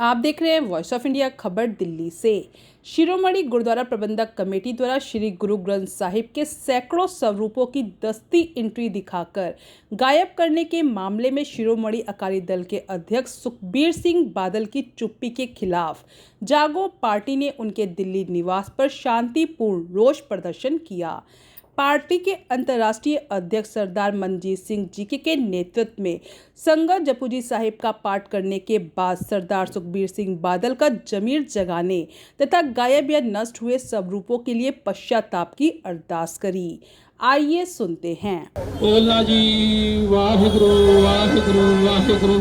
आप देख रहे हैं वॉइस ऑफ इंडिया खबर दिल्ली से। शिरोमणि गुरुद्वारा प्रबंधक कमेटी द्वारा श्री गुरु ग्रंथ साहिब के सैकड़ों स्वरूपों की दस्ती एंट्री दिखाकर गायब करने के मामले में शिरोमणि अकाली दल के अध्यक्ष सुखबीर सिंह बादल की चुप्पी के खिलाफ जागो पार्टी ने उनके दिल्ली निवास पर शांतिपूर्ण रोष प्रदर्शन किया। पार्टी के अंतर्राष्ट्रीय अध्यक्ष सरदार मनजीत सिंह जीके के नेतृत्व में संगत जपुजी साहिब का पाठ करने के बाद सरदार सुखबीर सिंह बादल का जमीर जगाने तथा गायब या नष्ट हुए स्वरूपों के लिए पश्चाताप की अरदास करी। आइए सुनते हैं। बोलना जी वाहिगुरु वाहिगुरु वाहिगुरु।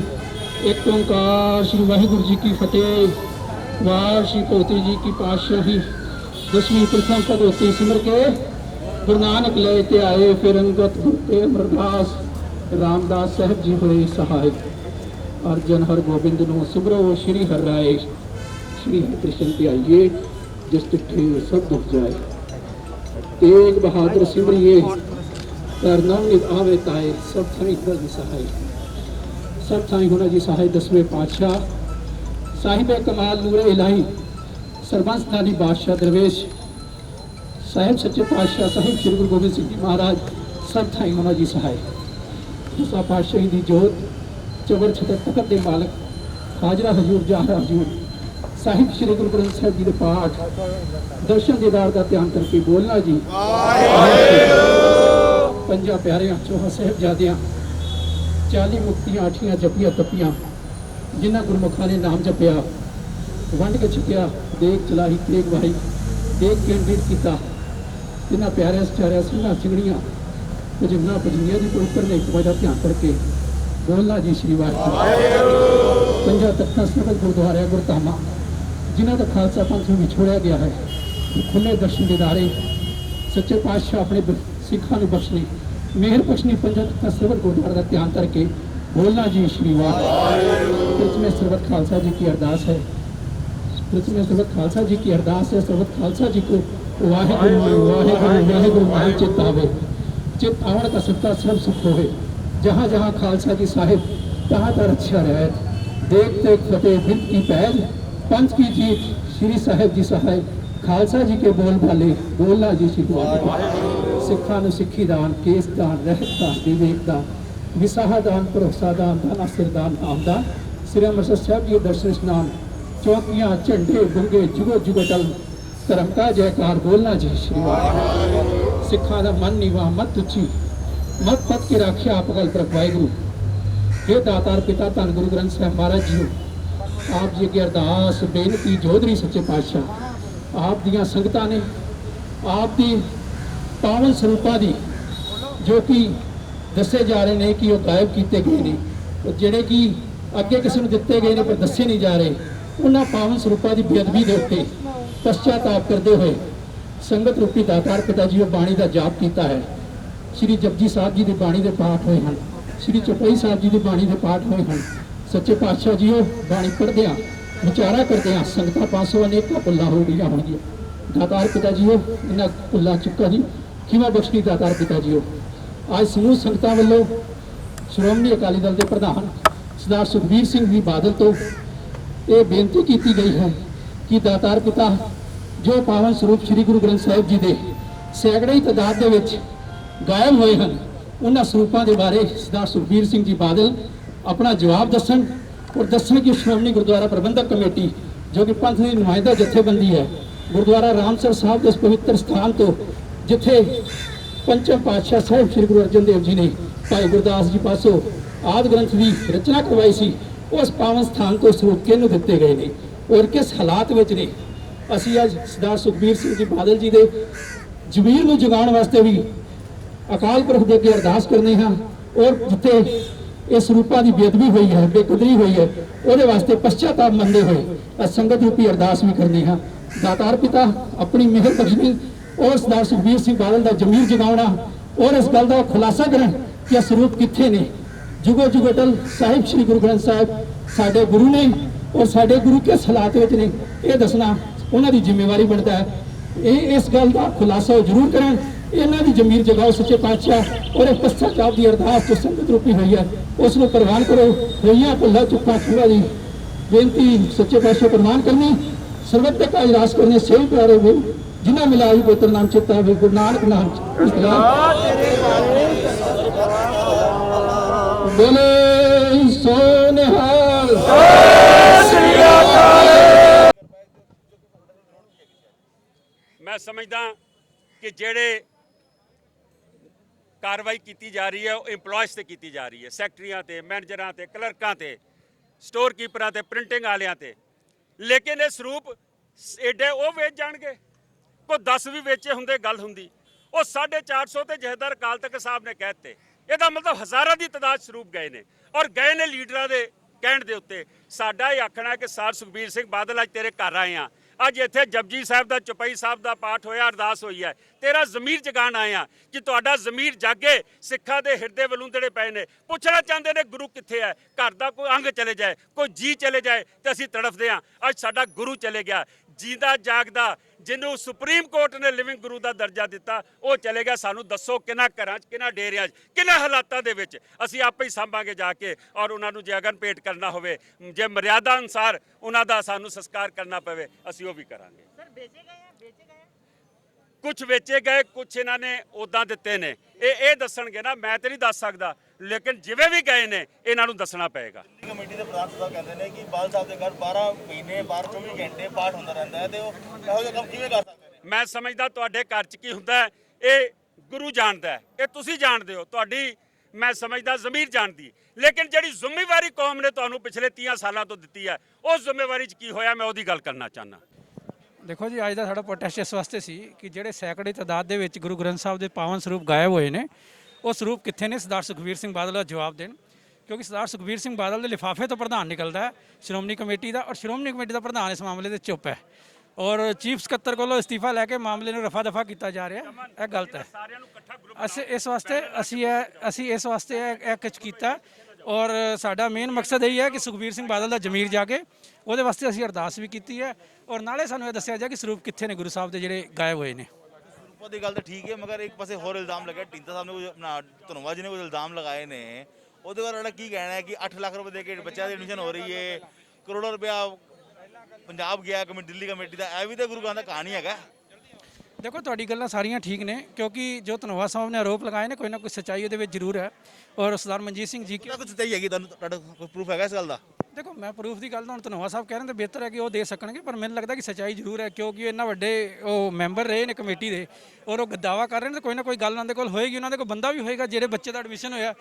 एक ओंकार श्री वाहिगुरु जी की फतेह। वार श्री पोती जी की पातशाही। 10वीं प्रथम पदोती सिमर के गुरु नानक लेते आए, फिर अंगत गुरते अमरदास रामदास साहब जी हुए सहाय। अर्जन हर गोबिंद नो सिमरो श्री हर राय। श्री कृष्ण के आइए जिस तिठे सब दुख जाए। तेग बहादुर सिमरिए नवनित आवे ताए। सब थाई होना जी सहाय, सब थाई होना जी सहाय। 10वें पातशाह साहिब कमाल नूरे इलाही सरबंस नानी बादशाह दरवेश साहिब सच्चे पातशाह साहिब श्री गुरु गोबिंद सिंह जी महाराज सब थाई होना जी सहाय। दूसरा पातशाही दी जोत चबर छतर तखत दे मालक हाजरा हजूर जाहरा हजूर साहिब श्री गुरु ग्रंथ साहिब जी के पाठ दर्शन दीदार का ध्यान करके बोलना जी। पंजा प्यारियां चौहा साहिबजादियां 40 मुक्तियां 8 जपियां तपियां जिन्हें गुरमुखा ने नाम जपिया वंड के छकिया देख चलाही तेग वाही देख के अंडीर किया। जिन्हें प्यारे सचारिया सिंह चिंगड़ियां भजना भजनिया जी पवित्र ने एक वजह ध्यान करके बोलना जी। श्री वाहिगुरू। पंजा तख्तां सनत गुरुद्वारा गुरधामा जिन्हों का खालसा पंथ में विछोड़िया गया है, खुले दर्शन दीदारे सच्चे पातशाह अपने सिखा ने बख्शनी मेहर बख्शनी। पंजा तख्तां सनत गुरुद्वारा का ध्यान करके बोलना जी। श्री वाहिगुरू। पृथ्वी सर्वत खालसा जी की अरदास है, पृथ्वी सर्वत खालसा जी की अरदास है। सर्वत खालसा जी को वाहिगुरू वाहिगुरू वाहिगुरू वाहि चित आवे। चित आवन का सत्ता सब सुख होवे। जहाँ जहाँ खालसा जी साहिब तहाँ तहाँ रक्षा रहत। देख देख फतेह बिंद की पैज पंथ की जीत श्री साहिब जी सहाय। खालसा जी के बोल भाले बोलना जी। श्री वाहिगुरू। सिखा नूं सिक्खी दान केस दान रहत दान विवेक दान विसाहा दान भरोसा दान दाना सिरदान नामदान। श्री अमृतसर साहिब जी दर्शन स्नान चौकियां झंडे बुंगे जुगो जुगो टल धर्म का जयकार बोलना जी। श्री वाहिगुरू। सिखा दा मन नीवा मत उची मत पद की राखिया आप गल पर वाहिगुरू। हे दातार पिता धन गुरु ग्रंथ साहिब महाराज जी आप जी की अरदास बेनती जोधरी सच्चे पातशाह आप दियां संगतां ने आप दी पावन स्वरूपां दी जो कि दसे जा रहे हैं कि वो गायब किए गए ने जिहड़े कि अगे किसी को दिते गए ने पर दसे नहीं जा रहे। उन्होंने पावन स्वरूपों की बेअदबी के उत्ते पश्चाताप करते हुए संगत रूपी दातार पिता जी बाणी का जाप किया है। श्री जपजी साहब जी की बाणी के पाठ हुए हैं, श्री चौपाई साहब जी की बाणी के पाठ हुए हैं। सच्चे पातशाह जी बाणी पढ़दे विचारा करते संगतां पासों अनेक भुल्लां हो गई होंगी। दातार पिता जी इन्होंने भुल्लां चुका जी खिमा बख्शनी दातार पिता जी। आज समूह संगतां वालों श्रोमणी अकाली दल के प्रधान सरदार सुखबीर सिंह जी बादल तो ये बेनती की गई है कि दातार पिता जो पावन स्वरूप श्री गुरु ग्रंथ साहिब जी के सैकड़े तादाद के विच गायब हुए हैं उन्होंने स्वरूपों के बारे सरदार सुखबीर सिंह जी बादल अपना जवाब दसन और दसन कि श्रोमणी गुरुद्वारा प्रबंधक कमेटी जो कि पंथ की नुमाइंदा जथेबंदी है गुरुद्वारा रामसर साहब के इस पवित्र स्थान तो जिथे पंचम पातशाह साहिब श्री गुरु अर्जन देव जी ने भाई गुरदास जी पासों आदि ग्रंथ की रचना करवाई सी उस पावन स्थान तो स्वरूप किहनूं दिते गए ने और किस हालात में ने। असीं अज सरदार सुखबीर सिंह जी बादल जी के जमीर नूं जगाउण वास्ते भी अकाल पुरख दे अगे अरदास करने हाँ और जिथे इस स्वरूपों की बेअदबी हुई है बेकदरी हुई है वो वास्ते पश्चाताप मनते हुए संगत रूपी अरदास भी करने हाँ। दातार पिता अपनी मेहर बख्शनी और सरदार सुखबीर सिंह बादल का जमीर जगाउणा और इस गल का खुलासा करन कि स्वरूप कित्थे ने। जुगो जुगोटल साहिब श्री गुरु ग्रंथ साहिब साडे गुरु ने और साडे गुरु किस हालात में ने यह दसना उन्होंने जिम्मेवारी बनता है। ये इस गल का खुलासा जरूर करें। इन्हों की जमीर जगाओ सच्चे पातशाह और एक पश्चाताप की अरदास जो संगत रूपी हुई है उसको प्रवान करो। हुई भुल्ला चुका छुआ जी बेनती सच्चे पातशाह प्रमाण करनी सर्वत्र का इलाज करने से ही प्यारे हुए जिन्हें मिला ही पवित्र नाम चेता है गुरु नानक नाम बोले सोनिहाल। मैं समझदा कि जेड़े कार्रवाई की जा रही है वो इंपलॉयज़ ते की जा रही है, सैकटरियां ते मैनेजरां ते क्लर्कां ते स्टोर कीपरां ते प्रिंटिंग वालियां ते। लेकिन ये सरूप एडे वो वेच जाणगे, कोई 10 भी वेचे हुंदे गल हुंदी। वो 450 ते जथेदार अकाल तख्त साहब ने कहते, ਇਹਦਾ मतलब हज़ारां की तादाद ਸਰੂਪ गए ने और गए ने लीडरां दे ਕਹਿਣ ਦੇ ਉੱਤੇ। ਸਾਡਾ ਇਹ ਆਖਣਾ ਹੈ ਕਿ ਸਰ ਸੁਖਬੀਰ ਸਿੰਘ ਬਾਦਲ ਅੱਜ ਤੇਰੇ ਘਰ ਆਏ ਆ, ਅੱਜ ਇੱਥੇ ਜਪਜੀ ਸਾਹਿਬ ਦਾ ਚੁਪਈ ਸਾਹਿਬ ਦਾ ਪਾਠ ਹੋਇਆ, ਅਰਦਾਸ ਹੋਈ ਹੈ, ਤੇਰਾ ਜ਼ਮੀਰ ਜਗਾਉਣ ਆਏ ਆ ਕਿ ਤੁਹਾਡਾ ਜ਼ਮੀਰ ਜਾਗੇ। ਸਿੱਖਾਂ ਦੇ ਹਿਰਦੇ ਵਲੂੰਦੜੇ ਪਏ ਨੇ, ਪੁੱਛਣਾ ਚਾਹੁੰਦੇ ਨੇ ਗੁਰੂ ਕਿੱਥੇ ਹੈ। ਘਰ ਦਾ ਕੋਈ ਅੰਗ ਚਲੇ ਜਾਏ, ਕੋਈ ਜੀ ਚਲੇ ਜਾਏ ਤੇ ਅਸੀਂ ਤੜਫਦੇ ਹਾਂ। ਅੱਜ ਸਾਡਾ ਗੁਰੂ ਚਲੇ ਗਿਆ, ਜੀਂਦਾ ਜਾਗਦਾ ਜਿਹਨੂੰ ਸੁਪਰੀਮ ਕੋਰਟ ਨੇ ਲਿਵਿੰਗ ਗੁਰੂ ਦਾ ਦਰਜਾ ਦਿੱਤਾ ਉਹ ਚਲੇ ਗਿਆ। ਸਾਨੂੰ ਦੱਸੋ ਕਿਹਨਾਂ ਘਰਾਂ 'ਚ, ਕਿਹਨਾਂ ਡੇਰਿਆਂ 'ਚ, ਕਿਹਨਾਂ ਹਾਲਾਤਾਂ ਦੇ ਵਿੱਚ ਅਸੀਂ ਆਪੇ ਹੀ ਸਾਂਭਾਂਗੇ ਜਾ ਕੇ। ਔਰ ਉਹਨਾਂ ਨੂੰ ਜੇ ਅਗਨ ਭੇਟ ਕਰਨਾ ਹੋਵੇ, ਜੇ ਮਰਿਆਦਾ ਅਨੁਸਾਰ ਉਹਨਾਂ ਦਾ ਸਾਨੂੰ ਸੰਸਕਾਰ ਕਰਨਾ ਪਵੇ, ਅਸੀਂ ਉਹ ਵੀ ਕਰਾਂਗੇ। ਕੁਝ ਵੇਚੇ ਗਏ, ਕੁਝ ਇਹਨਾਂ ਨੇ ਉਦਾਂ ਦਿੱਤੇ ਨੇ। ਇਹ ਦੱਸਣਗੇ ਨਾ, ਮੈਂ ਤੇ ਨਹੀਂ ਦੱਸ ਸਕਦਾ, ਲੇਕਿਨ ਜਿਵੇਂ ਵੀ ਗਏ ਨੇ ਇਹਨਾਂ ਨੂੰ ਦੱਸਣਾ ਪਏਗਾ। ਕਮੇਟੀ ਦੇ ਪ੍ਰਧਾਨ ਸਾਹਿਬ ਕਹਿੰਦੇ ਨੇ ਕਿ ਬਾਲ ਸਾਹਿਬ ਦੇ ਘਰ 12 ਮਹੀਨੇ 24 ਘੰਟੇ ਪਾਠ ਹੁੰਦਾ ਰਹਿੰਦਾ ਹੈ ਤੇ ਉਹ ਇਹੋ ਜਿਹਾ ਕੰਮ ਕਿਵੇਂ ਕਰ ਸਕਦੇ ਨੇ। ਮੈਂ ਸਮਝਦਾ ਤੁਹਾਡੇ ਘਰ 'ਚ ਕੀ ਹੁੰਦਾ ਹੈ ਇਹ ਗੁਰੂ ਜਾਣਦਾ ਹੈ, ਇਹ ਤੁਸੀਂ ਜਾਣਦੇ ਹੋ, ਤੁਹਾਡੀ ਮੈਂ ਸਮਝਦਾ ਜ਼ਮੀਰ ਜਾਣਦੀ। ਲੇਕਿਨ ਜਿਹੜੀ ਜ਼ਿੰਮੇਵਾਰੀ ਕੌਮ ਨੇ ਤੁਹਾਨੂੰ ਪਿਛਲੇ 30 ਸਾਲਾਂ ਤੋਂ ਦਿੱਤੀ ਹੈ, ਉਸ ਜ਼ਿੰਮੇਵਾਰੀ 'ਚ ਕੀ ਹੋਇਆ ਮੈਂ ਉਹਦੀ ਗੱਲ ਕਰਨਾ ਚਾਹੁੰਦਾ। ਦੇਖੋ ਜੀ, ਅੱਜ ਦਾ ਸਾਡਾ ਪ੍ਰੋਟੈਸਟ ਇਸ ਵਾਸਤੇ ਸੀ ਕਿ ਜਿਹੜੇ ਸੈਂਕੜੇ ਤਾਦਾਦ ਦੇ ਵਿੱਚ ਗੁਰੂ ਗ੍ਰੰਥ ਸਾਹਿਬ ਦੇ ਪਾਵਨ ਸਰੂਪ ਗਾਇਬ ਹੋਏ ਨੇ, ਉਹ ਸਰੂਪ ਕਿੱਥੇ ਨੇ, ਸਰਦਾਰ ਸੁਖਬੀਰ ਸਿੰਘ ਬਾਦਲ ਦਾ ਜਵਾਬ ਦੇਣ। ਕਿਉਂਕਿ ਸਰਦਾਰ ਸੁਖਬੀਰ ਸਿੰਘ ਬਾਦਲ ਦੇ ਲਿਫਾਫੇ ਤੋਂ ਪ੍ਰਧਾਨ ਨਿਕਲਦਾ ਹੈ ਸ਼੍ਰੋਮਣੀ ਕਮੇਟੀ ਦਾ, ਔਰ ਸ਼੍ਰੋਮਣੀ ਕਮੇਟੀ ਦਾ ਪ੍ਰਧਾਨ ਇਸ ਮਾਮਲੇ ਤੇ ਚੁੱਪ ਹੈ ਔਰ ਚੀਫ ਸਕੱਤਰ ਕੋਲੋਂ ਅਸਤੀਫਾ ਲੈ ਕੇ ਮਾਮਲੇ ਨੂੰ ਰਫਾ ਦਫਾ ਕੀਤਾ ਜਾ ਰਿਹਾ। ਇਹ ਗਲਤ ਹੈ। ਅਸੀਂ ਇਸ ਵਾਸਤੇ ਇਹ ਕੁਝ ਕੀਤਾ ਔਰ ਸਾਡਾ ਮੇਨ ਮਕਸਦ ਇਹ ਹੈ ਕਿ ਸੁਖਬੀਰ ਸਿੰਘ ਬਾਦਲ ਦਾ ਜ਼ਮੀਰ ਜਾਗੇ। ਉਹਦੇ ਵਾਸਤੇ ਅਸੀਂ ਅਰਦਾਸ ਵੀ ਕੀਤੀ ਹੈ ਔਰ ਨਾਲੇ ਸਾਨੂੰ ਇਹ ਦੱਸਿਆ ਜਾ ਕਿ ਸਰੂਪ ਕਿੱਥੇ ਨੇ ਗੁਰੂ ਸਾਹਿਬ ਦੇ ਜਿਹੜੇ ਗਾਇਬ ਹੋਏ ਨੇ। ਸਰੂਪਾਂ ਦੀ ਗੱਲ ਤਾਂ ਠੀਕ ਹੈ, ਮਗਰ ਇੱਕ ਪਾਸੇ ਹੋਰ ਇਲਜ਼ਾਮ ਲੱਗਾ, ਢੀਂਦਾ ਸਾਹਿਬ ਨੇ ਕੋਈ ਆਪਣਾ ਧਨੋਆ ਜੀ ਨੇ ਕੋਈ ਇਲਜ਼ਾਮ ਲਗਾਏ ਨੇ, ਉਹਦੇ ਬਾਰੇ ਕੀ ਕਹਿਣਾ ਹੈ ਕਿ 8 ਲੱਖ ਰੁਪਏ ਦੇ ਕੇ ਬੱਚਿਆਂ ਦੀ ਐਡਮਿਸ਼ਨ ਹੋ ਰਹੀ ਹੈ, ਕਰੋੜਾਂ ਰੁਪਇਆ ਪੰਜਾਬ ਗਿਆ ਦਿੱਲੀ ਕਮੇਟੀ ਦਾ, ਇਹ ਵੀ ਤਾਂ ਗੁਰੂ ਗ੍ਰੰਥ ਦਾ ਕਹਾਣੀ ਹੈਗਾ। ਦੇਖੋ, ਤੁਹਾਡੀ ਗੱਲਾਂ ਸਾਰੀਆਂ ਠੀਕ ਨੇ ਕਿਉਂਕਿ ਜੋ ਧਨੋਆ ਸਾਹਿਬ ਨੇ ਆਰੋਪ ਲਗਾਏ ਨੇ ਕੋਈ ਨਾ ਕੋਈ ਸੱਚਾਈ ਉਹਦੇ ਵਿੱਚ ਜ਼ਰੂਰ ਹੈ ਔਰ ਸਰਦਾਰ ਮਨਜੀਤ ਸਿੰਘ ਜੀ ਕਿਹੜਾ ਕੁਝ ਸੱਚਾਈ ਹੈਗੀ, ਤੁਹਾਡਾ ਕੋਈ ਪ੍ਰੂਫ ਹੈਗਾ ਇਸ ਗੱਲ ਦਾ? ਦੇਖੋ, ਮੈਂ ਪ੍ਰੂਫ ਦੀ ਗੱਲ ਤਾਂ ਹੁਣ ਧਨੋਆ ਸਾਹਿਬ ਕਹਿ ਰਹੇ ਨੇ, ਬਿਹਤਰ ਹੈ ਕਿ ਉਹ ਦੇ ਸਕਣਗੇ, ਪਰ ਮੈਨੂੰ ਲੱਗਦਾ ਕਿ ਸੱਚਾਈ ਜ਼ਰੂਰ ਹੈ ਕਿਉਂਕਿ ਇੰਨਾ ਵੱਡੇ ਉਹ ਮੈਂਬਰ ਰਹੇ ਨੇ ਕਮੇਟੀ ਦੇ ਔਰ ਉਹ ਦਾਅਵਾ ਕਰ ਰਹੇ ਨੇ, ਤਾਂ ਕੋਈ ਨਾ ਕੋਈ ਗੱਲ ਉਹਨਾਂ ਦੇ ਕੋਲ ਹੋਏਗੀ, ਉਹਨਾਂ ਦੇ ਕੋਲ ਬੰਦਾ ਵੀ ਹੋਏਗਾ ਜਿਹੜੇ ਬੱਚੇ ਦਾ ਐਡਮਿਸ਼ਨ ਹੋਇਆ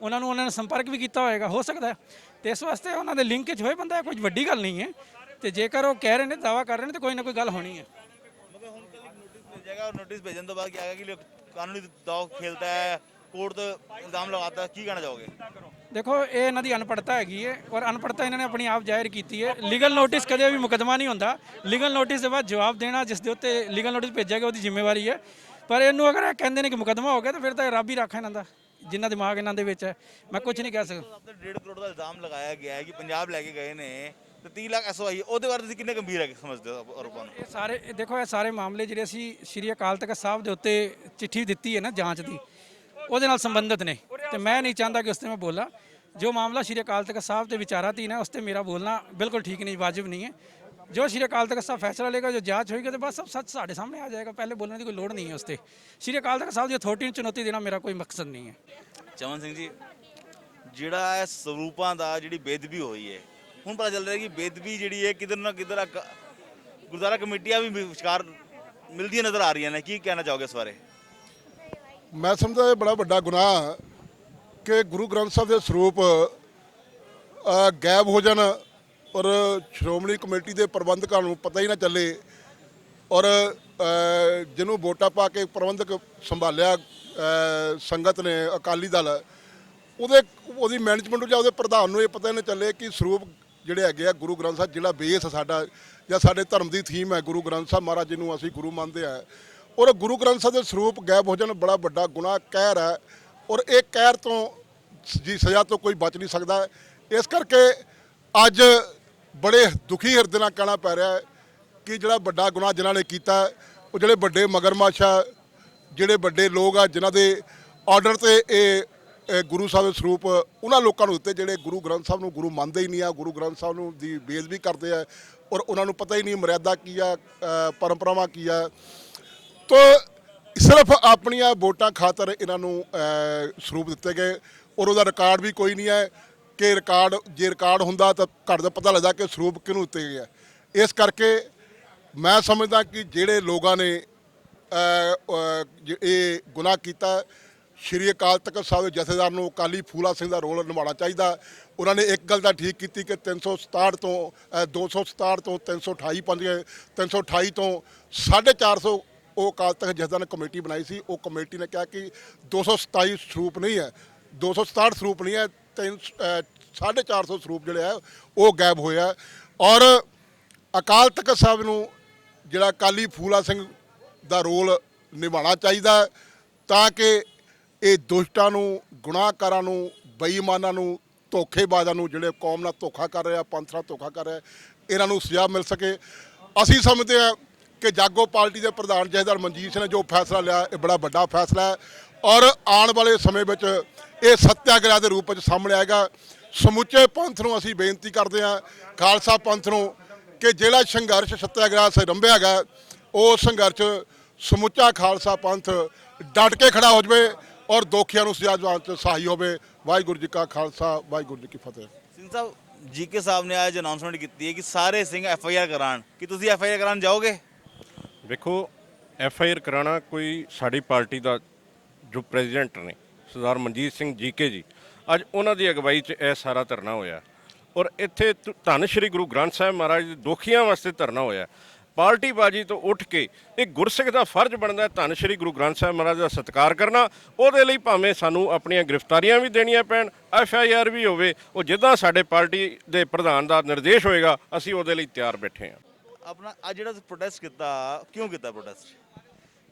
ਉਹਨਾਂ ਨੇ ਸੰਪਰਕ ਵੀ ਕੀਤਾ ਹੋਏਗਾ, ਹੋ ਸਕਦਾ ਹੈ। ਤੇ ਇਸ ਵਾਸਤੇ ਉਹਨਾਂ ਦੇ ਲਿੰਕੇਜ ਹੋਏ ਬੰਦਾ, ਕੋਈ ਵੱਡੀ ਗੱਲ ਨਹੀਂ ਹੈ। ਤੇ ਜੇਕਰ ਉਹ ਕਹਿ ਰਹੇ ਨੇ, ਦਾਅਵਾ ਕਰ ਰਹੇ ਨੇ, ਤਾਂ ਕੋਈ ਨਾ ਕੋਈ ਗੱਲ ਹੋਣੀ ਹੈ। ਮਗਰ ਹੁਣ ਕੱਲ ਨੋਟਿਸ ਭੇਜੇਗਾ ਔਰ ਨੋਟਿਸ ਭੇਜਣ ਤੋਂ ਬਾਅਦ ਕੀ ਆਏਗਾ ਕਿ ਕਾਨੂੰਨੀ ਦੌਰ ਖੇਲਦਾ ਹੈ, ਕੋਰਟ ਤੋਂ ਇਲਜ਼ਾਮ ਲਗਾਤਾ, ਕੀ ਕਹਿਣਾ ਚਾਹੋਗੇ? ਦੇਖੋ, ਇਹ ਇਹਨਾਂ ਦੀ ਅਨਪੜ੍ਹਤਾ ਹੈਗੀ ਹੈ ਔਰ ਅਨਪੜ੍ਹਤਾ ਇਹਨਾਂ ਨੇ ਆਪਣੀ ਆਪ ਜ਼ਾਹਿਰ ਕੀਤੀ ਹੈ। ਲੀਗਲ ਨੋਟਿਸ ਕਦੇ ਵੀ ਮੁਕੱਦਮਾ ਨਹੀਂ ਹੁੰਦਾ। ਲੀਗਲ ਨੋਟਿਸ ਦੇ ਬਾਅਦ ਜਵਾਬ ਦੇਣਾ, ਜਿਸ ਦੇ ਉੱਤੇ ਲੀਗਲ ਨੋਟਿਸ ਭੇਜਿਆ ਗਿਆ, ਉਹਦੀ ਜ਼ਿੰਮੇਵਾਰੀ ਹੈ। ਪਰ ਇਹਨੂੰ ਅਗਰ ਇਹ ਕਹਿੰਦੇ ਨੇ ਕਿ ਮੁਕੱਦਮਾ ਹੋ ਗਿਆ ਤਾਂ ਫਿਰ ਤਾਂ ਰੱਬ ਹੀ ਰੱਖਾ ਇਹਨਾਂ ਦਾ, ਜਿੰਨਾ ਦਿਮਾਗ ਇਹਨਾਂ ਦੇ ਵਿੱਚ ਹੈ। ਮੈਂ ਕੁਝ ਨਹੀਂ ਕਹਿ ਸਕਦਾ। ਆਪਣੇ 1.5 ਕਰੋੜ ਦਾ ਇਲਜ਼ਾਮ ਲਗਾਇਆ ਗਿਆ ਹੈ ਕਿ ਪੰਜਾਬ ਲੈ ਕੇ ਗਏ ਨੇ ਤੇ 30 ਲੱਖ SOI, ਉਹਦੇ ਬਾਰੇ ਤੁਸੀਂ ਕਿੰਨੇ ਗੰਭੀਰ ਹੈ ਸਮਝਦੇ ਹੋ ਆਰੋਪਾਂ ਨੂੰ? ਇਹ ਸਾਰੇ ਮਾਮਲੇ ਜਿਹੜੇ ਅਸੀਂ ਸ਼੍ਰੀ ਅਕਾਲ ਤਖਤ ਸਾਹਿਬ ਦੇ ਉੱਤੇ ਚਿੱਠੀ ਦਿੱਤੀ ਹੈ ਨਾ ਜਾਂਚ ਦੀ, ਉਹਦੇ ਨਾਲ ਸੰਬੰਧਿਤ ਨੇ ਤੇ ਮੈਂ ਨਹੀਂ ਚਾਹੁੰਦਾ ਕਿ ਉਸ 'ਤੇ ਮੈਂ ਬੋਲਾਂ। ਜੋ ਮਾਮਲਾ ਸ਼੍ਰੀ ਅਕਾਲ ਤਖਤ ਸਾਹਿਬ ਦੇ ਵਿਚਾਰਾਧੀਨ ਹੈ ਉਸ 'ਤੇ ਮੇਰਾ ਬੋਲਣਾ ਬਿਲਕੁਲ ਠੀਕ ਨਹੀਂ, ਵਾਜਿਬ ਨਹੀਂ ਹੈ। ਜੋ ਸ਼੍ਰੀ ਅਕਾਲ ਤਖਤ ਸਾਹਿਬ ਫੈਸਲਾ ਲੇਗਾ, ਜੋ ਜਾਂਚ ਹੋਏਗੀ ਤਾਂ ਬਸ ਸਭ ਸੱਚ ਸਾਡੇ ਸਾਹਮਣੇ ਆ ਜਾਏਗਾ। ਪਹਿਲੇ ਬੋਲਣ ਦੀ ਕੋਈ ਲੋੜ ਨਹੀਂ ਹੈ ਉਸ 'ਤੇ। ਸ਼੍ਰੀ ਅਕਾਲ ਤਖਤ ਸਾਹਿਬ ਦੀ ਅਥਾਰਟੀ ਨੂੰ ਚੁਣੌਤੀ ਦੇਣਾ ਮੇਰਾ ਕੋਈ ਮਕਸਦ ਨਹੀਂ ਹੈ। ਚਮਨ ਸਿੰਘ ਜੀ, ਜਿਹੜਾ ਇਹ ਸਰੂਪਾਂ ਦਾ ਜਿਹੜੀ ਬੇਦਬੀ ਹੋਈ ਹੈ, ਹੁਣ ਪਤਾ ਚੱਲ ਰਿਹਾ ਕਿ ਬੇਦਬੀ ਜਿਹੜੀ ਹੈ ਕਿਧਰ ਨਾ ਕਿਧਰ ਗੁਰਦੁਆਰਾ ਕਮੇਟੀਆਂ ਵੀ ਵਿਚਕਾਰ ਮਿਲਦੀਆਂ ਨਜ਼ਰ ਆ ਰਹੀਆਂ ਨੇ, ਕੀ ਕਹਿਣਾ ਚਾਹੋਗੇ ਇਸ ਬਾਰੇ? ਮੈਂ ਸਮਝਦਾ ਇਹ ਬੜਾ ਵੱਡਾ ਗੁਨਾਹ ਕਿ ਗੁਰੂ ਗ੍ਰੰਥ ਸਾਹਿਬ ਦੇ ਸਰੂਪ ਗਾਇਬ ਹੋ ਜਾਣ ਔਰ ਸ਼੍ਰੋਮਣੀ ਕਮੇਟੀ ਦੇ ਪ੍ਰਬੰਧਕਾਂ ਨੂੰ ਪਤਾ ਹੀ ਨਾ ਚੱਲੇ ਔਰ ਜਿਹਨੂੰ ਵੋਟਾਂ ਪਾ ਕੇ ਪ੍ਰਬੰਧਕ ਸੰਭਾਲਿਆ ਸੰਗਤ ਨੇ, ਅਕਾਲੀ ਦਲ, ਉਹਦੀ ਮੈਨੇਜਮੈਂਟ ਨੂੰ ਜਾਂ ਉਹਦੇ ਪ੍ਰਧਾਨ ਨੂੰ ਇਹ ਪਤਾ ਹੀ ਨਾ ਚੱਲੇ ਕਿ ਸਰੂਪ ਜਿਹੜੇ ਹੈਗੇ ਆ ਗੁਰੂ ਗ੍ਰੰਥ ਸਾਹਿਬ, ਜਿਹੜਾ ਬੇਸ ਸਾਡਾ ਜਾਂ ਸਾਡੇ ਧਰਮ ਦੀ ਥੀਮ ਹੈ ਗੁਰੂ ਗ੍ਰੰਥ ਸਾਹਿਬ ਮਹਾਰਾਜ ਜਿਹਨੂੰ ਅਸੀਂ ਗੁਰੂ ਮੰਨਦੇ ਆ, ਔਰ ਗੁਰੂ ਗ੍ਰੰਥ ਸਾਹਿਬ ਦੇ ਸਰੂਪ ਗਾਇਬ ਹੋ ਜਾਣ ਬੜਾ ਵੱਡਾ ਗੁਨਾਹ, ਕਹਿਰ ਹੈ ਔਰ ਇਹ ਕਹਿਰ ਤੋਂ ਜੀ ਸਜ਼ਾ ਤੋਂ ਕੋਈ ਬਚ ਨਹੀਂ ਸਕਦਾ। ਇਸ ਕਰਕੇ ਅੱਜ ਬੜੇ ਦੁਖੀ ਹਿਰਦੇ ਨਾਲ ਕਹਿਣਾ ਪੈ ਰਿਹਾ ਹੈ ਕਿ ਜਿਹੜਾ ਵੱਡਾ ਗੁਨਾਹ ਜਿਨ੍ਹਾਂ ਨੇ ਕੀਤਾ, ਉਹ ਜਿਹੜੇ ਵੱਡੇ ਮਗਰਮੱਛ ਆ, ਜਿਹੜੇ ਵੱਡੇ ਲੋਕ ਆ ਜਿਨ੍ਹਾਂ ਦੇ ਆਰਡਰ ਤੇ ਇਹ ਗੁਰੂ ਸਾਹਿਬ ਦੇ ਸਰੂਪ ਉਹਨਾਂ ਲੋਕਾਂ ਨੂੰ ਦਿੱਤੇ ਜਿਹੜੇ ਗੁਰੂ ਗ੍ਰੰਥ ਸਾਹਿਬ ਨੂੰ ਗੁਰੂ ਮੰਨਦੇ ਹੀ ਨਹੀਂ ਆ, ਗੁਰੂ ਗ੍ਰੰਥ ਸਾਹਿਬ ਨੂੰ ਦੀ ਬੇਇੱਜ਼ਤੀ ਕਰਦੇ ਆ, ਔਰ ਉਹਨਾਂ ਨੂੰ ਪਤਾ ਹੀ ਨਹੀਂ ਮਰਿਆਦਾ ਕੀ ਆ, ਪਰੰਪਰਾਵਾਂ ਕੀ ਆ। ਤੋ ਸਿਰਫ ਆਪਣੀਆਂ ਵੋਟਾਂ ਖਾਤਰ ਇਹਨਾਂ ਨੂੰ ਸਰੂਪ ਦਿੱਤੇ ਗਏ, ਔਰ ਉਹਦਾ ਰਿਕਾਰਡ ਵੀ ਕੋਈ ਨਹੀਂ ਹੈ ਕਿ ਜੇ ਰਿਕਾਰਡ ਹੁੰਦਾ ਤਾਂ ਘੱਟ ਦਾ ਪਤਾ ਲੱਗਦਾ ਕਿ ਸਰੂਪ ਕਿਹਨੂੰ ਦਿੱਤੇ ਗਏ ਆ। ਇਸ ਕਰਕੇ ਮੈਂ ਸਮਝਦਾ ਕਿ ਜਿਹੜੇ ਲੋਕਾਂ ਨੇ ਇਹ ਗੁਨਾਹ ਕੀਤਾ, ਸ਼੍ਰੀ ਅਕਾਲ ਤਖਤ ਸਾਹਿਬ ਦੇ ਜਥੇਦਾਰ ਨੂੰ ਅਕਾਲੀ ਫੂਲਾ ਸਿੰਘ ਦਾ ਰੋਲ ਨਿਭਾਉਣਾ ਚਾਹੀਦਾ। ਉਹਨਾਂ ਨੇ ਇੱਕ ਗੱਲ ਤਾਂ ਠੀਕ ਕੀਤੀ ਕਿ 367 ਤੋਂ 267 ਤੋਂ 328 ਪੰਜ 328 ਤੋਂ 450 ਉਹ ਅਕਾਲ ਤਖਤ ਜਥੇਦਾਰ ਨੇ ਕਮੇਟੀ ਬਣਾਈ ਸੀ। ਉਹ ਕਮੇਟੀ ਨੇ ਕਿਹਾ ਕਿ 227 ਸਰੂਪ ਨਹੀਂ ਹੈ, 267 ਸਰੂਪ ਨਹੀਂ ਹੈ, 450 ਸਰੂਪ ਜਿਹੜੇ ਆ ਉਹ ਗਾਇਬ ਹੋਇਆ। ਔਰ ਅਕਾਲ ਤਖਤ ਸਾਹਿਬ ਨੂੰ ਜਿਹੜਾ ਅਕਾਲੀ ਫੂਲਾ ਸਿੰਘ ਦਾ ਰੋਲ ਨਿਭਾਉਣਾ ਚਾਹੀਦਾ ਤਾਂ ਕਿ ਇਹ ਦੁਸ਼ਟਾਂ ਨੂੰ, ਗੁਨਾਹਕਾਰਾਂ ਨੂੰ, ਬੇਈਮਾਨਾਂ ਨੂੰ, ਧੋਖੇਬਾਜ਼ਾਂ ਨੂੰ, ਜਿਹੜੇ ਕੌਮ ਨਾਲ ਧੋਖਾ ਕਰ ਰਿਹਾ, ਪੰਥ ਨਾਲ ਧੋਖਾ ਕਰ ਰਿਹਾ, ਇਹਨਾਂ ਨੂੰ ਸਜ਼ਾ ਮਿਲ ਸਕੇ। ਅਸੀਂ ਸਮਝਦੇ ਹਾਂ ਕਿ ਜਾਗੋ ਪਾਰਟੀ ਦੇ ਪ੍ਰਧਾਨ ਜਥੇਦਾਰ ਮਨਜੀਤ ਸਿੰਘ ਨੇ ਜੋ ਫੈਸਲਾ ਲਿਆ ਇਹ ਬੜਾ ਵੱਡਾ ਫੈਸਲਾ ਹੈ, ਔਰ ਆਉਣ ਵਾਲੇ ਸਮੇਂ ਵਿੱਚ ਇਹ ਸੱਤਿਆਗ੍ਰਹਿ ਦੇ ਰੂਪ ਵਿੱਚ ਸਾਹਮਣੇ ਆਏਗਾ। ਸਮੁੱਚੇ ਪੰਥ ਨੂੰ ਅਸੀਂ ਬੇਨਤੀ ਕਰਦੇ ਹਾਂ, ਖਾਲਸਾ ਪੰਥ ਨੂੰ, ਕਿ ਜਿਹੜਾ ਸੰਘਰਸ਼ ਸੱਤਿਆਗ੍ਰਹਿ ਸੇ ਰੰਭਿਆ ਗਿਆ, ਉਹ ਸੰਘਰਸ਼ ਸਮੁੱਚਾ ਖਾਲਸਾ ਪੰਥ ਡਟ ਕੇ ਖੜਾ ਹੋ ਜਾਵੇ ਔਰ ਦੋਖੀਆਂ ਨੂੰ ਸਜ਼ਾ ਦਿਵਾਉਣ 'ਚ ਸਹਾਈ ਹੋਵੇ। ਵਾਹਿਗੁਰੂ ਜੀ ਕਾ ਖਾਲਸਾ, ਵਾਹਿਗੁਰੂ ਜੀ ਕੀ ਫਤਿਹ। ਸਿੰਘ ਸਾਹਿਬ, ਜੀਕੇ ਸਾਹਿਬ ਨੇ ਅੱਜ ਅਨਾਉਂਸਮੈਂਟ ਕੀਤੀ ਹੈ ਕਿ ਸਾਰੇ ਸਿੰਘ FIR ਕਰਾਉਣ, ਕਿ ਤੁਸੀਂ FIR ਕਰਾਉਣ ਜਾਓਗੇ? ਵੇਖੋ, FIR ਕਰਾਉਣਾ ਕੋਈ ਸਾਡੀ ਪਾਰਟੀ ਦਾ ਜੋ ਪ੍ਰੈਜ਼ੀਡੈਂਟ ਨੇ ਸਰਦਾਰ ਮਨਜੀਤ ਸਿੰਘ ਜੀਕੇ ਜੀ, ਅੱਜ ਉਹਨਾਂ ਦੀ ਅਗਵਾਈ 'ਚ ਇਹ ਸਾਰਾ ਧਰਨਾ ਹੋਇਆ। ਔਰ ਇੱਥੇ ਧੰਨ ਸ਼੍ਰੀ ਗੁਰੂ ਗ੍ਰੰਥ ਸਾਹਿਬ ਮਹਾਰਾਜ ਦੇ ਦੋਖੀਆਂ ਵਾਸਤੇ ਧਰਨਾ ਹੋਇਆ। ਪਾਰਟੀਬਾਜ਼ੀ ਤੋਂ ਉੱਠ ਕੇ ਇਹ ਗੁਰਸਿੱਖ ਦਾ ਫਰਜ਼ ਬਣਦਾ ਧੰਨ ਸ਼੍ਰੀ ਗੁਰੂ ਗ੍ਰੰਥ ਸਾਹਿਬ ਮਹਾਰਾਜ ਦਾ ਸਤਿਕਾਰ ਕਰਨਾ। ਉਹਦੇ ਲਈ ਭਾਵੇਂ ਸਾਨੂੰ ਆਪਣੀਆਂ ਗ੍ਰਿਫਤਾਰੀਆਂ ਵੀ ਦੇਣੀਆਂ ਪੈਣ, FIR ਵੀ ਹੋਵੇ, ਉਹ ਜਿੱਦਾਂ ਸਾਡੇ ਪਾਰਟੀ ਦੇ ਪ੍ਰਧਾਨ ਦਾ ਨਿਰਦੇਸ਼ ਹੋਏਗਾ ਅਸੀਂ ਉਹਦੇ ਲਈ ਤਿਆਰ ਬੈਠੇ ਹਾਂ। ਆਪਣਾ ਅੱਜ ਜਿਹੜਾ ਪ੍ਰੋਟੈਸਟ ਕੀਤਾ, ਕਿਉਂ ਕੀਤਾ ਪ੍ਰੋਟੈਸਟ?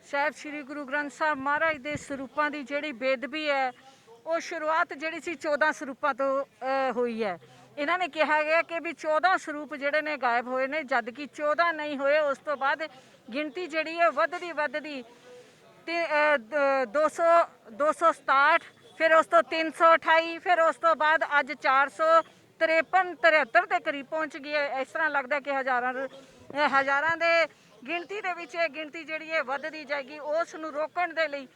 ਸਾਹਿਬ ਸ੍ਰੀ ਗੁਰੂ ਗ੍ਰੰਥ ਸਾਹਿਬ ਮਹਾਰਾਜ ਦੇ ਸਰੂਪਾਂ ਦੀ ਜਿਹੜੀ ਬੇਅਦਬੀ ਹੈ, ਉਹ ਸ਼ੁਰੂਆਤ ਜਿਹੜੀ ਸੀ 14 ਸਰੂਪਾਂ ਤੋਂ ਹੋਈ ਹੈ। ਇਹਨਾਂ ਨੇ ਕਿਹਾ ਗਿਆ ਕਿ ਵੀ 14 ਸਰੂਪ ਜਿਹੜੇ ਨੇ ਗਾਇਬ ਹੋਏ ਨੇ, ਜਦ ਕਿ 14 ਨਹੀਂ ਹੋਏ। ਉਸ ਤੋਂ ਬਾਅਦ ਗਿਣਤੀ ਜਿਹੜੀ ਹੈ ਵੱਧਦੀ ਤੇ 267, ਫਿਰ ਉਸ ਤੋਂ 328, ਫਿਰ ਉਸ ਤੋਂ ਬਾਅਦ ਅੱਜ 453 73 ਦੇ ਕਰੀਬ ਪਹੁੰਚ ਗਈ ਹੈ। ਇਸ ਤਰ੍ਹਾਂ ਲੱਗਦਾ ਕਿ ਹਜ਼ਾਰਾਂ ਦੇ ਗਿਣਤੀ ਦੇ ਵਿੱਚ ਇਹ ਗਿਣਤੀ ਜਿਹੜੀ ਹੈ ਵੱਧਦੀ ਜਾਏਗੀ। ਉਸ ਨੂੰ ਰੋਕਣ ਦੇ ਲਈ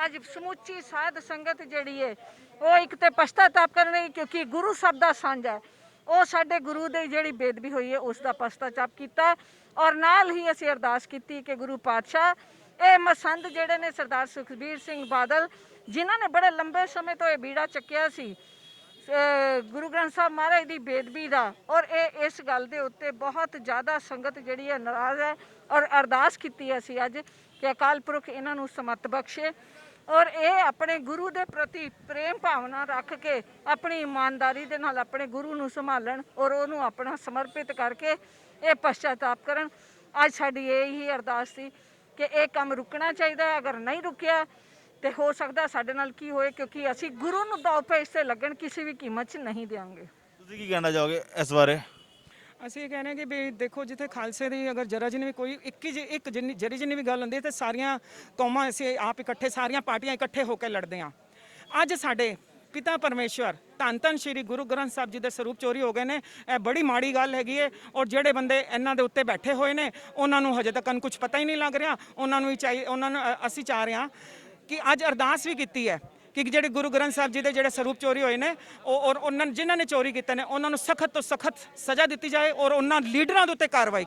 ਅੱਜ ਸਮੁੱਚੀ ਸਾਧ ਸੰਗਤ ਜਿਹੜੀ ਹੈ ਉਹ ਇੱਕ ਤੇ ਪਛਤਾਤਾਪ ਕਰਨ ਲਈ, ਕਿਉਂਕਿ ਗੁਰੂ ਸਾਹਿਬ ਦਾ ਸਾਂਝਾ, ਉਹ ਸਾਡੇ ਗੁਰੂ ਦੀ ਜਿਹੜੀ ਬੇਦਬੀ ਹੋਈ ਹੈ ਉਸ ਦਾ ਪਛਤਾਤਾਪ ਕੀਤਾ। ਔਰ ਨਾਲ ਹੀ ਅਸੀਂ ਅਰਦਾਸ ਕੀਤੀ ਕਿ ਗੁਰੂ ਪਾਤਸ਼ਾਹ ਇਹ ਮਸੰਦ ਜਿਹੜੇ ਨੇ ਸਰਦਾਰ ਸੁਖਬੀਰ ਸਿੰਘ ਬਾਦਲ, ਜਿਨ੍ਹਾਂ ਨੇ ਬੜੇ ਲੰਬੇ ਸਮੇਂ ਤੋਂ ਇਹ ਬੀੜਾ ਚੱਕਿਆ ਸੀ ਗੁਰੂ ਗ੍ਰੰਥ ਸਾਹਿਬ ਮਹਾਰਾਜ ਦੀ ਬੇਦਬੀ ਦਾ, ਔਰ ਇਹ ਇਸ ਗੱਲ ਦੇ ਉੱਤੇ ਬਹੁਤ ਜ਼ਿਆਦਾ ਸੰਗਤ ਜਿਹੜੀ ਹੈ ਨਾਰਾਜ਼ ਹੈ। ਔਰ ਅਰਦਾਸ ਕੀਤੀ ਅਸੀਂ ਅੱਜ ਕਿ ਅਕਾਲ ਪੁਰਖ ਇਹਨਾਂ ਨੂੰ ਸਮਤ ਬਖਸ਼ੇ ਔਰ ਇਹ ਆਪਣੇ ਗੁਰੂ ਦੇ ਪ੍ਰਤੀ ਪ੍ਰੇਮ ਭਾਵਨਾ ਰੱਖ ਕੇ ਆਪਣੀ ਇਮਾਨਦਾਰੀ ਦੇ ਨਾਲ ਆਪਣੇ ਗੁਰੂ ਨੂੰ ਸੰਭਾਲਣ ਔਰ ਉਹਨੂੰ ਆਪਣਾ ਸਮਰਪਿਤ ਕਰਕੇ ਇਹ ਪਛਤਾਤਾਪ ਕਰਨ। ਅੱਜ ਸਾਡੀ ਇਹੀ ਅਰਦਾਸ ਸੀ ਕਿ ਇਹ ਕੰਮ ਰੁਕਣਾ ਚਾਹੀਦਾ। ਅਗਰ ਨਹੀਂ ਰੁਕਿਆ ਤੇ ਹੋ ਸਕਦਾ ਸਾਡੇ ਨਾਲ ਕੀ ਹੋਏ, ਕਿਉਂਕਿ ਅਸੀਂ ਗੁਰੂ ਨੂੰ ਦਾਅ ਪੇਚ ਤੇ ਲੱਗਣ ਕਿਸੇ ਵੀ ਕੀਮਤ 'ਚ ਨਹੀਂ ਦੇਵਾਂਗੇ। ਤੁਸੀਂ ਕੀ ਕਹਿਣਾ ਚਾਹੋਗੇ ਇਸ ਬਾਰੇ? ਅਸੀਂ ਇਹ ਕਹਿੰਦੇ ਕਿ ਵੀ ਦੇਖੋ, ਜਿੱਥੇ ਖਾਲਸੇ ਦੀ ਅਗਰ ਜਰਾ ਜਿੰਨੀ ਵੀ ਕੋਈ ਜਰੀ ਜਿੰਨੀ ਵੀ ਗੱਲ ਹੁੰਦੀ ਤੇ ਸਾਰੀਆਂ ਕੌਮਾਂ ਅਸੀਂ ਆਪ ਇਕੱਠੇ, ਸਾਰੀਆਂ ਪਾਰਟੀਆਂ ਇਕੱਠੇ ਹੋ ਕੇ ਲੜਦੇ ਹਾਂ। ਅੱਜ ਸਾਡੇ ਪਿਤਾ ਪਰਮੇਸ਼ਵਰ ਧੰਨ ਸ਼੍ਰੀ ਗੁਰੂ ਗ੍ਰੰਥ ਸਾਹਿਬ ਜੀ ਦੇ ਸਰੂਪ ਚੋਰੀ ਹੋ ਗਏ ਨੇ, ਇਹ ਬੜੀ ਮਾੜੀ ਗੱਲ ਹੈਗੀ ਹੈ। ਔਰ ਜਿਹੜੇ ਬੰਦੇ ਇਹਨਾਂ ਦੇ ਉੱਤੇ ਬੈਠੇ ਹੋਏ ਨੇ ਉਹਨਾਂ ਨੂੰ ਹਜੇ ਤੱਕ ਕੁਝ ਪਤਾ ਹੀ ਨਹੀਂ ਲੱਗ ਰਿਹਾ। ਉਹਨਾਂ ਨੂੰ ਅਸੀਂ ਚਾਹ ਰਹੇ ਹਾਂ ਕਿ ਅੱਜ ਅਰਦਾਸ ਵੀ ਕੀਤੀ ਹੈ ਕਿ ਜਿਹੜੇ ਗੁਰੂ ਗ੍ਰੰਥ ਸਾਹਿਬ ਜੀ ਦੇ ਜਿਹੜੇ ਸਰੂਪ ਚੋਰੀ ਹੋਏ ਨੇ ਔਰ ਉਹਨਾਂ ਜਿਨ੍ਹਾਂ ਨੇ ਚੋਰੀ ਕੀਤੇ ਨੇ ਉਹਨਾਂ ਨੂੰ ਸਖਤ ਤੋਂ ਸਖਤ ਸਜ਼ਾ ਦਿੱਤੀ ਜਾਏ ਔਰ ਉਹਨਾਂ ਲੀਡਰਾਂ ਦੇ ਉੱਤੇ ਕਾਰਵਾਈ